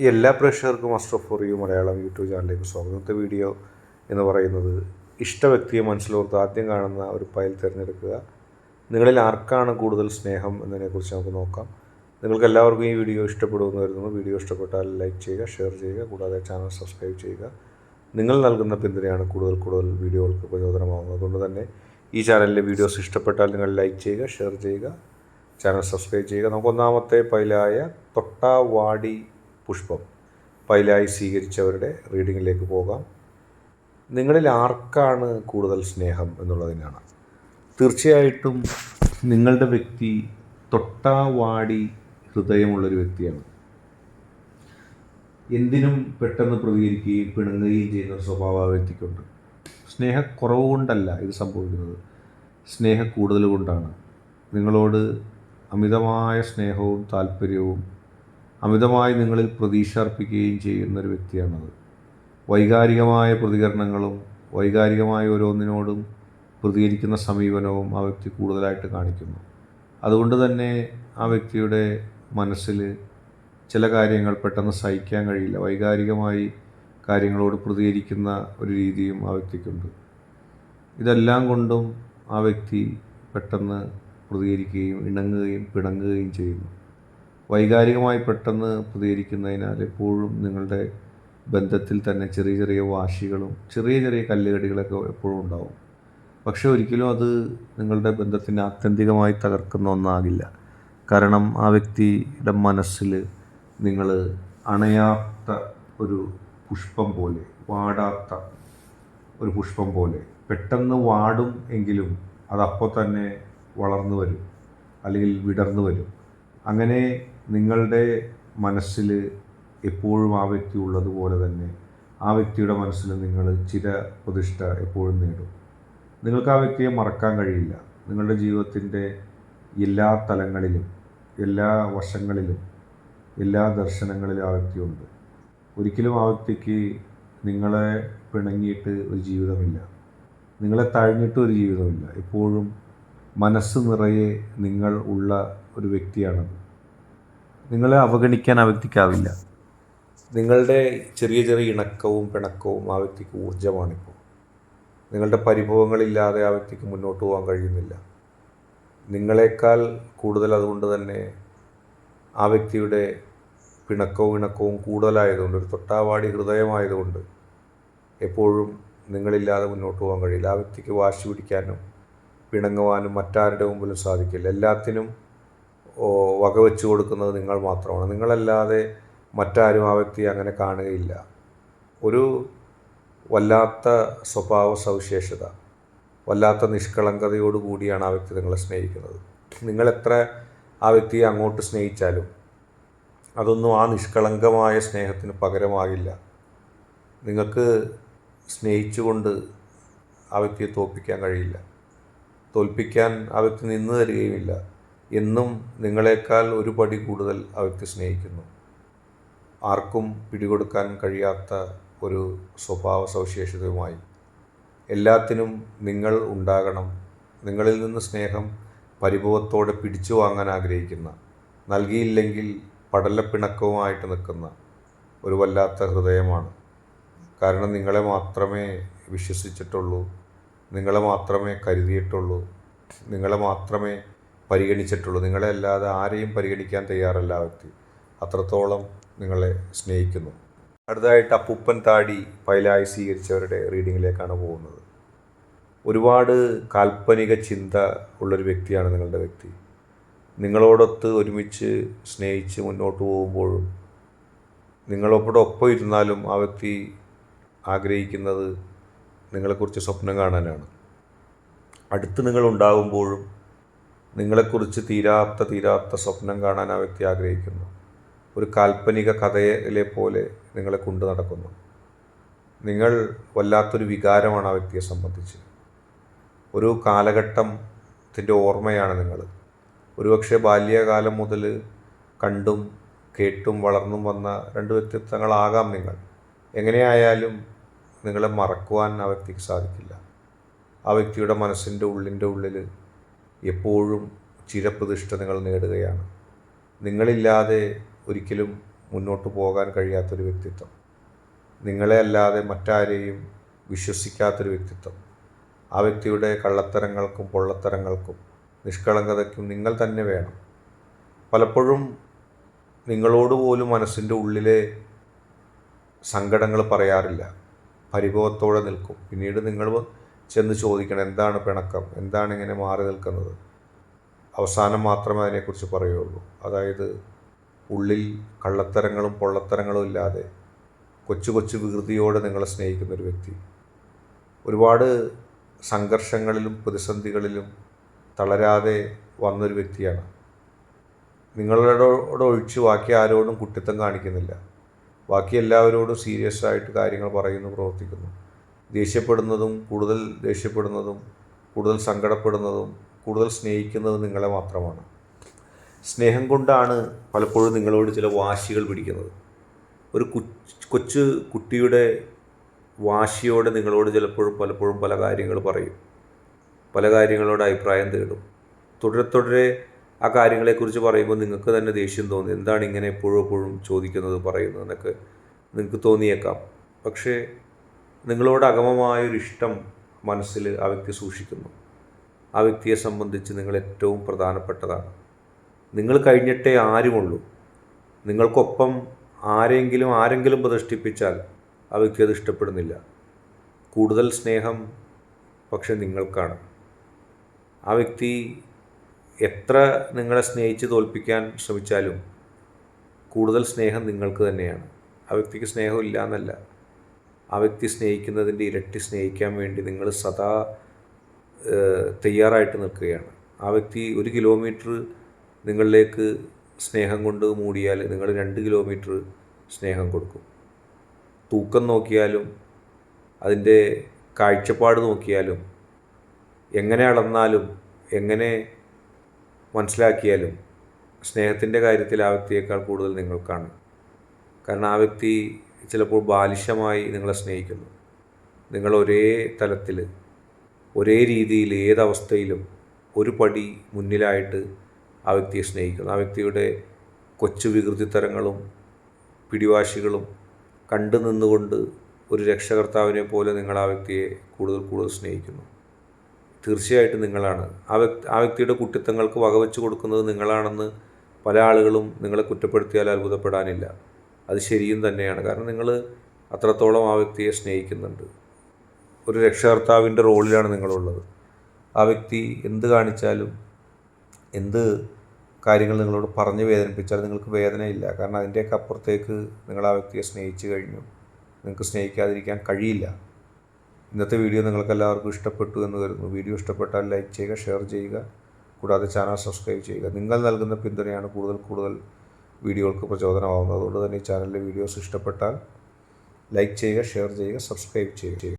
എല്ലാ പ്രേക്ഷകർക്കും master for you Malayalam YouTube ചാനലിലേക്ക് സ്വാഗതം. ഇന്നത്തെ വീഡിയോ എന്ന് പറയുന്നത് ഇഷ്ട വ്യക്തിയെ മനസ്സിലോർത്ത് ആദ്യം കാണുന്ന ഒരു ഫയൽ തിരഞ്ഞെടുക്കുക. നിങ്ങളിൽ ആർക്കാണ് കൂടുതൽ സ്നേഹം എന്നതിനെക്കുറിച്ച് നമുക്ക് നോക്കാം. നിങ്ങൾക്ക് എല്ലാവർക്കും ഈ വീഡിയോ ഇഷ്ടപ്പെടുമെന്ന് കരുതുന്നു. വീഡിയോ ഇഷ്ടപ്പെട്ടാൽ ലൈക്ക് ചെയ്യുക, ഷെയർ ചെയ്യുക, കൂടാതെ ചാനൽ സബ്സ്ക്രൈബ് ചെയ്യുക. നിങ്ങൾ നൽകുന്ന പിന്തുണയാണ് കൂടുതൽ വീഡിയോകൾക്ക് പ്രചോദനമാകുന്നത്. അതുകൊണ്ട് തന്നെ ഈ ചാനലിലെ വീഡിയോസ് ഇഷ്ടപ്പെട്ടാൽ നിങ്ങൾ ലൈക്ക് ചെയ്യുക, ഷെയർ ചെയ്യുക, ചാനൽ സബ്സ്ക്രൈബ് ചെയ്യുക. നമുക്ക് ഒന്നാമത്തെ ഫയലായ തൊട്ടാവാടി പുഷ്പം ഫയലായി സ്വീകരിച്ചവരുടെ റീഡിങ്ങിലേക്ക് പോകാം. നിങ്ങളിൽ ആർക്കാണ് കൂടുതൽ സ്നേഹം എന്നുള്ളതിനാണ്. തീർച്ചയായിട്ടും നിങ്ങളുടെ വ്യക്തി തൊട്ടാവാടി ഹൃദയമുള്ളൊരു വ്യക്തിയാണ്. എന്തിനും പെട്ടെന്ന് പ്രതികരിക്കുകയും പിണങ്ങുകയും ചെയ്യുന്ന സ്വഭാവ വ്യക്തിക്കുണ്ട്. സ്നേഹക്കുറവ് കൊണ്ടല്ല ഇത് സംഭവിക്കുന്നത്, സ്നേഹക്കൂടുതൽ കൊണ്ടാണ്. നിങ്ങളോട് അമിതമായ സ്നേഹവും താല്പര്യവും അമിതമായി നിങ്ങളിൽ പ്രതീക്ഷ അർപ്പിക്കുകയും ചെയ്യുന്നൊരു വ്യക്തിയാണത്. വൈകാരികമായ പ്രതികരണങ്ങളും വൈകാരികമായ ഓരോന്നിനോടും പ്രതികരിക്കുന്ന സമീപനവും ആ വ്യക്തി കൂടുതലായിട്ട് കാണിക്കുന്നു. അതുകൊണ്ട് തന്നെ ആ വ്യക്തിയുടെ മനസ്സിൽ ചില കാര്യങ്ങൾ പെട്ടെന്ന് സഹിക്കാൻ കഴിയില്ല. വൈകാരികമായി കാര്യങ്ങളോട് പ്രതികരിക്കുന്ന ഒരു രീതിയും ആ വ്യക്തിക്കുണ്ട്. ഇതെല്ലാം കൊണ്ടും ആ വ്യക്തി പെട്ടെന്ന് പ്രതികരിക്കുകയും ഇണങ്ങുകയും പിണങ്ങുകയും ചെയ്യുന്നു. വൈകാരികമായി പെട്ടെന്ന് പ്രതികരിക്കുന്നതിനാൽ എപ്പോഴും നിങ്ങളുടെ ബന്ധത്തിൽ തന്നെ ചെറിയ ചെറിയ വാശികളും ചെറിയ കല്ലുകടികളൊക്കെ എപ്പോഴും ഉണ്ടാവും. പക്ഷേ ഒരിക്കലും അത് നിങ്ങളുടെ ബന്ധത്തിനെ ആത്യന്തികമായി തകർക്കുന്ന ഒന്നാകില്ല. കാരണം ആ വ്യക്തിയുടെ മനസ്സിൽ നിങ്ങൾ അണയാത്ത ഒരു പുഷ്പം പോലെ, വാടാത്ത ഒരു പുഷ്പം പോലെ, പെട്ടെന്ന് വാടും എങ്കിലും അതപ്പോൾ തന്നെ വളർന്നു വരും, അല്ലെങ്കിൽ വിടർന്നു വരും. അങ്ങനെ നിങ്ങളുടെ മനസ്സിൽ എപ്പോഴും ആ വ്യക്തി ഉള്ളതുപോലെ തന്നെ ആ വ്യക്തിയുടെ മനസ്സിൽ നിങ്ങൾ ചിരപ്രതിഷ്ഠ എപ്പോഴും നേടും. നിങ്ങൾക്ക് ആ വ്യക്തിയെ മറക്കാൻ കഴിയില്ല. നിങ്ങളുടെ ജീവിതത്തിൻ്റെ എല്ലാ തലങ്ങളിലും, എല്ലാ വശങ്ങളിലും, എല്ലാ ദർശനങ്ങളിലും ആ വ്യക്തിയുണ്ട്. ഒരിക്കലും ആ വ്യക്തിക്ക് നിങ്ങളെ പിണങ്ങിയിട്ട് ഒരു ജീവിതമില്ല, നിങ്ങളെ തഴഞ്ഞിട്ട് ഒരു ജീവിതമില്ല. എപ്പോഴും മനസ്സ് നിറയെ നിങ്ങൾ ഉള്ള ഒരു വ്യക്തിയാണത്. നിങ്ങളെ അവഗണിക്കാൻ ആ വ്യക്തിക്കാവില്ല. നിങ്ങളുടെ ചെറിയ ഇണക്കവും പിണക്കവും ആ വ്യക്തിക്ക് ഊർജ്ജമാണിപ്പോൾ. നിങ്ങളുടെ പരിഭവങ്ങളില്ലാതെ ആ വ്യക്തിക്ക് മുന്നോട്ട് പോകാൻ കഴിയുന്നില്ല. നിങ്ങളെക്കാൾ കൂടുതൽ അതുകൊണ്ട് തന്നെ ആ വ്യക്തിയുടെ പിണക്കവും ഇണക്കവും കൂടുതലായതുകൊണ്ട്, ഒരു തൊട്ടാവാടി ഹൃദയമായതുകൊണ്ട് എപ്പോഴും നിങ്ങളില്ലാതെ മുന്നോട്ട് പോകാൻ കഴിയില്ല. ആ വ്യക്തിക്ക് വാശി പിടിക്കാനും പിണങ്ങുവാനും മറ്റാരുടെ മുമ്പിലും സാധിക്കില്ല. എല്ലാത്തിനും വകവെച്ച് കൊടുക്കുന്നത് നിങ്ങൾ മാത്രമാണ്. നിങ്ങളല്ലാതെ മറ്റാരും ആ വ്യക്തി അങ്ങനെ കാണുകയില്ല. ഒരു വല്ലാത്ത സ്വഭാവ സവിശേഷത, വല്ലാത്ത നിഷ്കളങ്കതയോടുകൂടിയാണ് ആ വ്യക്തി നിങ്ങളെ സ്നേഹിക്കുന്നത്. നിങ്ങളെത്ര ആ വ്യക്തിയെ അങ്ങോട്ട് സ്നേഹിച്ചാലും അതൊന്നും ആ നിഷ്കളങ്കമായ സ്നേഹത്തിന് പകരമാകില്ല. നിങ്ങൾക്ക് സ്നേഹിച്ചുകൊണ്ട് ആ വ്യക്തിയെ തോൽപ്പിക്കാൻ കഴിയില്ല. തോൽപ്പിക്കാൻ ആ വ്യക്തി നിന്ന് തരികയുമില്ല. എന്നും നിങ്ങളെക്കാൾ ഒരു പടി കൂടുതൽ ആ വ്യക്തി സ്നേഹിക്കുന്നു. ആർക്കും പിടികൊടുക്കാൻ കഴിയാത്ത ഒരു സ്വഭാവ സവിശേഷതയുമായി എല്ലാത്തിനും നിങ്ങൾ ഉണ്ടാകണം. നിങ്ങളിൽ നിന്ന് സ്നേഹം പരിഭവത്തോടെ പിടിച്ചു വാങ്ങാൻ ആഗ്രഹിക്കുന്ന, നൽകിയില്ലെങ്കിൽ പടലപ്പിണക്കവുമായിട്ട് നിൽക്കുന്ന ഒരു വല്ലാത്ത ഹൃദയമാണ്. കാരണം നിങ്ങളെ മാത്രമേ വിശ്വസിച്ചിട്ടുള്ളൂ, നിങ്ങളെ മാത്രമേ കരുതിയിട്ടുള്ളൂ, നിങ്ങളെ മാത്രമേ പരിഗണിച്ചിട്ടുള്ളൂ. നിങ്ങളെ അല്ലാതെ ആരെയും പരിഗണിക്കാൻ തയ്യാറല്ല ആ വ്യക്തി. അത്രത്തോളം നിങ്ങളെ സ്നേഹിക്കുന്നു. അടുത്തതായിട്ട് അപ്പൂപ്പൻ താടി ഫയലായി സ്വീകരിച്ചവരുടെ റീഡിങ്ങിലേക്കാണ് പോകുന്നത്. ഒരുപാട് കാൽപ്പനിക ചിന്ത ഉള്ളൊരു വ്യക്തിയാണ് നിങ്ങളുടെ വ്യക്തി. നിങ്ങളോടൊത്ത് ഒരുമിച്ച് സ്നേഹിച്ച് മുന്നോട്ട് പോകുമ്പോഴും നിങ്ങളോടൊപ്പം ഇരുന്നാലും ആ വ്യക്തി ആഗ്രഹിക്കുന്നത് നിങ്ങളെക്കുറിച്ച് സ്വപ്നം കാണാനാണ്. അടുത്ത് നിങ്ങളുണ്ടാകുമ്പോഴും നിങ്ങളെക്കുറിച്ച് തീരാത്ത സ്വപ്നം കാണാൻ ആ വ്യക്തി ആഗ്രഹിക്കുന്നു. ഒരു കാൽപ്പനിക കഥയിലെ പോലെ നിങ്ങളെ കൊണ്ടു നടക്കുന്നു. നിങ്ങൾ വല്ലാത്തൊരു വികാരമാണ് ആ വ്യക്തിയെ സംബന്ധിച്ച്. ഒരു കാലഘട്ടത്തിൻ്റെ ഓർമ്മയാണ് നിങ്ങൾ. ഒരുപക്ഷെ ബാല്യകാലം മുതൽ കണ്ടും കേട്ടും വളർന്നും വന്ന രണ്ട് വ്യക്തിത്വങ്ങളാകാം നിങ്ങൾ. എങ്ങനെയായാലും നിങ്ങളെ മറക്കുവാൻ ആ വ്യക്തിക്ക് സാധിക്കില്ല. ആ വ്യക്തിയുടെ മനസ്സിൻ്റെ ഉള്ളിൽ എപ്പോഴും ചിരപ്രതിഷ്ഠ നിങ്ങൾ നേടുകയാണ്. നിങ്ങളില്ലാതെ ഒരിക്കലും മുന്നോട്ട് പോകാൻ കഴിയാത്തൊരു വ്യക്തിത്വം, നിങ്ങളെ അല്ലാതെ മറ്റാരെയും വിശ്വസിക്കാത്തൊരു വ്യക്തിത്വം, ആ വ്യക്തിയുടെ കള്ളത്തരങ്ങൾക്കും പൊള്ളത്തരങ്ങൾക്കും നിഷ്കളങ്കതയ്ക്കും നിങ്ങൾ തന്നെ വേണം. പലപ്പോഴും നിങ്ങളോട് പോലും മനസ്സിൻ്റെ ഉള്ളിലെ സങ്കടങ്ങൾ പറയാറില്ല, പരിഭവത്തോടെ നിൽക്കും. പിന്നീട് നിങ്ങൾ ചെന്ന് ചോദിക്കണം, എന്താണ് പിണക്കം, എന്താണ് ഇങ്ങനെ മാറി നിൽക്കുന്നത്. അവസാനം മാത്രമേ അതിനെക്കുറിച്ച് പറയുള്ളൂ. അതായത് ഉള്ളിൽ കള്ളത്തരങ്ങളും പൊള്ളത്തരങ്ങളും ഇല്ലാതെ കൊച്ചു കൊച്ചു വികൃതിയോടെ നിങ്ങളെ സ്നേഹിക്കുന്നൊരു വ്യക്തി, ഒരുപാട് സംഘർഷങ്ങളിലും പ്രതിസന്ധികളിലും തളരാതെ വന്നൊരു വ്യക്തിയാണ്. നിങ്ങളോട് ഒഴിച്ച് ബാക്കി ആരോടും കുട്ടിത്തം കാണിക്കുന്നില്ല. ബാക്കി എല്ലാവരോടും സീരിയസ് ആയിട്ട് കാര്യങ്ങൾ പറയുന്നു, പ്രവർത്തിക്കുന്നു. കൂടുതൽ ദേഷ്യപ്പെടുന്നതും കൂടുതൽ സങ്കടപ്പെടുന്നതും കൂടുതൽ സ്നേഹിക്കുന്നതും നിങ്ങളെ മാത്രമാണ്. സ്നേഹം കൊണ്ടാണ് പലപ്പോഴും നിങ്ങളോട് ചില വാശികൾ പിടിക്കുന്നത്. ഒരു കൊച്ചു കുട്ടിയുടെ വാശിയോടെ നിങ്ങളോട് പലപ്പോഴും പല കാര്യങ്ങൾ പറയും, പല കാര്യങ്ങളോട് അഭിപ്രായം തേടും. തുടരെ ആ കാര്യങ്ങളെക്കുറിച്ച് പറയുമ്പോൾ നിങ്ങൾക്ക് തന്നെ ദേഷ്യം തോന്നി, എന്താണ് ഇങ്ങനെ എപ്പോഴും ചോദിക്കുന്നത്, പറയുന്നത് എന്നൊക്കെ നിങ്ങൾക്ക് തോന്നിയേക്കാം. പക്ഷേ നിങ്ങളോട് അഗമമായൊരിഷ്ടം മനസ്സിൽ ആ വ്യക്തി സൂക്ഷിക്കുന്നു. ആ വ്യക്തിയെ സംബന്ധിച്ച് നിങ്ങൾ ഏറ്റവും പ്രധാനപ്പെട്ടതാണ്. നിങ്ങൾ കഴിഞ്ഞിട്ടേ ആരുമുള്ളൂ. നിങ്ങൾക്കൊപ്പം ആരെങ്കിലും പ്രതിഷ്ഠിപ്പിച്ചാൽ ആ വ്യക്തി അത് ഇഷ്ടപ്പെടുന്നില്ല. കൂടുതൽ സ്നേഹം പക്ഷെ നിങ്ങൾക്കാണ്. ആ വ്യക്തി എത്ര നിങ്ങളെ സ്നേഹിച്ച് തോൽപ്പിക്കാൻ ശ്രമിച്ചാലും കൂടുതൽ സ്നേഹം നിങ്ങൾക്ക് തന്നെയാണ്. ആ വ്യക്തിക്ക് സ്നേഹമില്ല എന്നല്ല, ആ വ്യക്തി സ്നേഹിക്കുന്നതിൻ്റെ ഇരട്ടി സ്നേഹിക്കാൻ വേണ്ടി നിങ്ങൾ സദാ തയ്യാറായിട്ട് നിൽക്കുകയാണ്. ആ വ്യക്തി 1 കിലോമീറ്റർ നിങ്ങളിലേക്ക് സ്നേഹം കൊണ്ട് മൂടിയാൽ നിങ്ങൾ 2 കിലോമീറ്റർ സ്നേഹം കൊടുക്കും. തൂക്കം നോക്കിയാലും അതിൻ്റെ കാഴ്ചപ്പാട് നോക്കിയാലും എങ്ങനെ അളന്നാലും എങ്ങനെ മനസ്സിലാക്കിയാലും സ്നേഹത്തിൻ്റെ കാര്യത്തിൽ ആ വ്യക്തിയേക്കാൾ കൂടുതൽ നിങ്ങൾക്കാണ്. കാരണം ആ വ്യക്തി ചിലപ്പോൾ ബാലിശമായി നിങ്ങളെ സ്നേഹിക്കുന്നു. നിങ്ങൾ ഒരേ തലത്തിൽ ഒരേ രീതിയിൽ ഏതവസ്ഥയിലും ഒരു പടി മുന്നിലായിട്ട് ആ വ്യക്തിയെ സ്നേഹിക്കുന്നു. ആ വ്യക്തിയുടെ കൊച്ചു വികൃതിത്തരങ്ങളും പിടിവാശികളും കണ്ടു നിന്നുകൊണ്ട് ഒരു രക്ഷകർത്താവിനെ പോലെ നിങ്ങൾ ആ വ്യക്തിയെ കൂടുതൽ സ്നേഹിക്കുന്നു. തീർച്ചയായിട്ടും നിങ്ങളാണ്. ആ വ്യക്തിയുടെ കുട്ടിത്തങ്ങൾക്ക് വകവെച്ച് കൊടുക്കുന്നത് നിങ്ങളാണെന്ന് പല ആളുകളും നിങ്ങളെ കുറ്റപ്പെടുത്തിയാൽ അത്ഭുതപ്പെടാനില്ല. അത് ശരിയും തന്നെയാണ്. കാരണം നിങ്ങൾ അത്രത്തോളം ആ വ്യക്തിയെ സ്നേഹിക്കുന്നുണ്ട്. ഒരു രക്ഷകർത്താവിൻ്റെ റോളിലാണ് നിങ്ങളുള്ളത്. ആ വ്യക്തി എന്ത് കാണിച്ചാലും എന്ത് കാര്യങ്ങൾ നിങ്ങളോട് പറഞ്ഞ് വേദനിപ്പിച്ചാലും നിങ്ങൾക്ക് വേദനയില്ല. കാരണം അതിൻ്റെയൊക്കെ അപ്പുറത്തേക്ക് നിങ്ങൾ ആ വ്യക്തിയെ സ്നേഹിച്ചു കഴിഞ്ഞു. നിങ്ങൾക്ക് സ്നേഹിക്കാതിരിക്കാൻ കഴിയില്ല. ഇന്നത്തെ വീഡിയോ നിങ്ങൾക്ക് എല്ലാവർക്കും ഇഷ്ടപ്പെട്ടു എന്ന് കരുതുന്നു. വീഡിയോ ഇഷ്ടപ്പെട്ടാൽ ലൈക്ക് ചെയ്യുക, ഷെയർ ചെയ്യുക, കൂടാതെ ചാനൽ സബ്സ്ക്രൈബ് ചെയ്യുക. നിങ്ങൾ നൽകുന്ന പിന്തുണയാണ് കൂടുതൽ വീഡിയോകൾക്ക് പ്രചോദനമാകുന്നത്. അതുകൊണ്ട് തന്നെ ഈ ചാനലിലെ വീഡിയോസ് ഇഷ്ടപ്പെട്ടാൽ ലൈക്ക് ചെയ്യുക, ഷെയർ ചെയ്യുക, സബ്സ്ക്രൈബ് ചെയ്യുക.